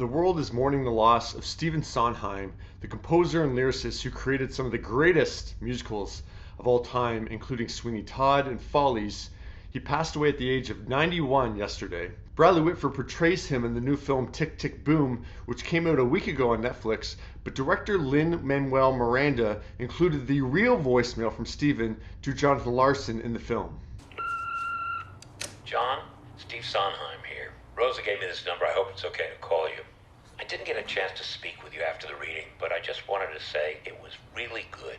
The world is mourning the loss of Stephen Sondheim, the composer and lyricist who created some of the greatest musicals of all time, including Sweeney Todd and Follies. He passed away at the age of 91 yesterday. Bradley Whitford portrays him in the new film Tick, Tick, Boom, which came out a week ago on Netflix, but director Lin-Manuel Miranda included the real voicemail from Stephen to Jonathan Larson in the film. John, Steve Sondheim here. Rosa gave me this number. I hope it's okay to call you. I didn't get a chance to speak with you after the reading, but I just wanted to say it was really good.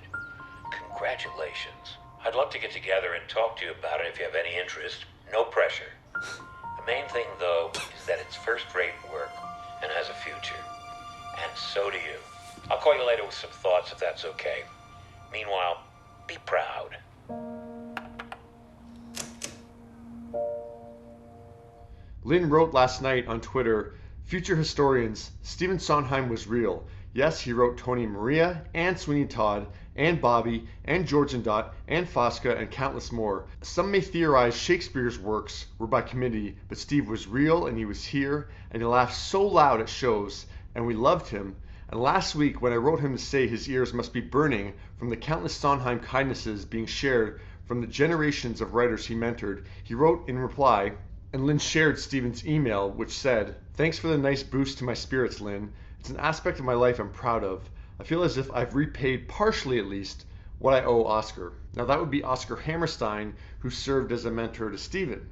Congratulations. I'd love to get together and talk to you about it if you have any interest. No pressure. The main thing, though, is that it's first-rate work and has a future. And so do you. I'll call you later with some thoughts if that's okay. Meanwhile, be proud. Lynn wrote last night on Twitter, "Future historians, Stephen Sondheim was real. Yes, he wrote Tony and Maria, and Sweeney Todd, and Bobby, and George and Dot, and Fosca, and countless more. Some may theorize Shakespeare's works were by committee, but Steve was real, and he was here, and he laughed so loud at shows, and we loved him. And last week, when I wrote him to say his ears must be burning from the countless Sondheim kindnesses being shared from the generations of writers he mentored, he wrote in reply," and Lynn shared Stephen's email, which said, "Thanks for the nice boost to my spirits, Lynn. It's an aspect of my life I'm proud of. I feel as if I've repaid, partially at least, what I owe Oscar." Now that would be Oscar Hammerstein, who served as a mentor to Stephen.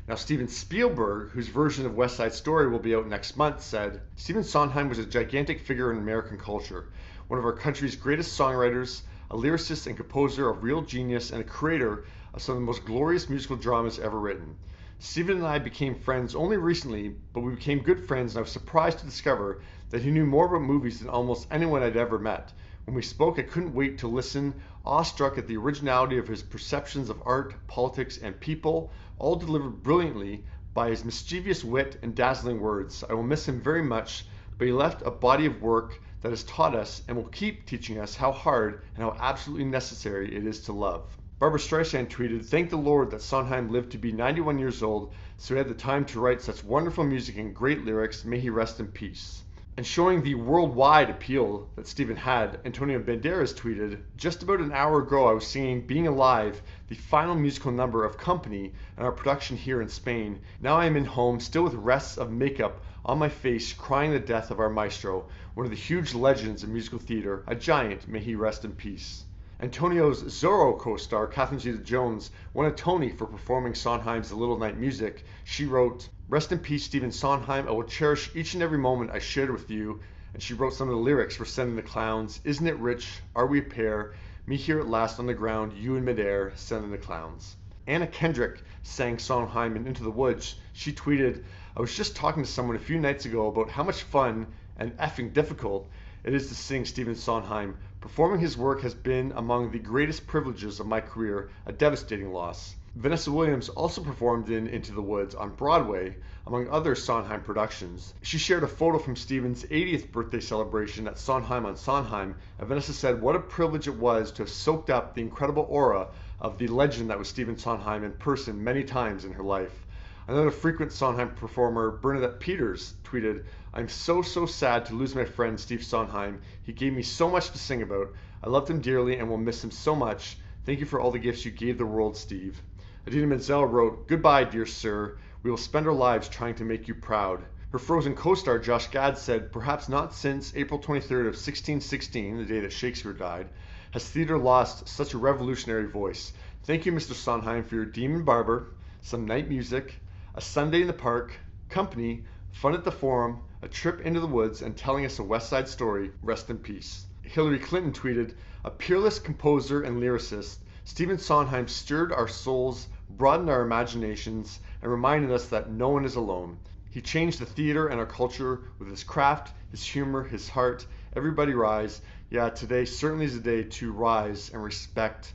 Now Steven Spielberg, whose version of West Side Story will be out next month, said, "Stephen Sondheim was a gigantic figure in American culture, one of our country's greatest songwriters, a lyricist and composer of real genius, and a creator of some of the most glorious musical dramas ever written. Stephen and I became friends only recently, but we became good friends, and I was surprised to discover that he knew more about movies than almost anyone I'd ever met. When we spoke, I couldn't wait to listen, awestruck at the originality of his perceptions of art, politics, and people, all delivered brilliantly by his mischievous wit and dazzling words. I will miss him very much, but he left a body of work that has taught us and will keep teaching us how hard and how absolutely necessary it is to love." Barbra Streisand tweeted, "Thank the Lord that Sondheim lived to be 91 years old, so he had the time to write such wonderful music and great lyrics. May he rest in peace." And showing the worldwide appeal that Stephen had, Antonio Banderas tweeted, "Just about an hour ago I was singing Being Alive, the final musical number of Company in our production here in Spain. Now I am in home, still with rests of makeup on my face, crying the death of our maestro, one of the huge legends of musical theater, a giant, may he rest in peace." Antonio's Zorro co-star, Catherine Zeta-Jones, won a Tony for performing Sondheim's The Little Night Music. She wrote, "Rest in peace, Stephen Sondheim. I will cherish each and every moment I shared with you." And she wrote some of the lyrics for Sending the Clowns. "Isn't it rich? Are we a pair? Me here at last on the ground, you in midair, sending the clowns." Anna Kendrick sang Sondheim in Into the Woods. She tweeted, "I was just talking to someone a few nights ago about how much fun and effing difficult it is to sing Stephen Sondheim. Performing his work has been among the greatest privileges of my career, a devastating loss." Vanessa Williams also performed in Into the Woods on Broadway, among other Sondheim productions. She shared a photo from Stephen's 80th birthday celebration at Sondheim on Sondheim, and Vanessa said what a privilege it was to have soaked up the incredible aura of the legend that was Stephen Sondheim in person many times in her life. Another frequent Sondheim performer, Bernadette Peters, tweeted, "I'm so sad to lose my friend Steve Sondheim. He gave me so much to sing about. I loved him dearly and will miss him so much. Thank you for all the gifts you gave the world, Steve." Idina Menzel wrote, "Goodbye, dear sir. We will spend our lives trying to make you proud." Her Frozen co-star Josh Gad said, "Perhaps not since April 23rd of 1616, the day that Shakespeare died, has theater lost such a revolutionary voice. Thank you, Mr. Sondheim, for your Demon Barber, some night music, a Sunday in the park, company, fun at the Forum, a trip into the woods, and telling us a West Side Story. Rest in peace." Hillary Clinton tweeted, "A peerless composer and lyricist, Stephen Sondheim stirred our souls, broadened our imaginations, and reminded us that no one is alone. He changed the theater and our culture with his craft, his humor, his heart. Everybody rise." Yeah, today certainly is a day to rise and respect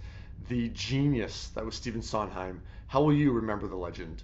the genius that was Stephen Sondheim. How will you remember the legend?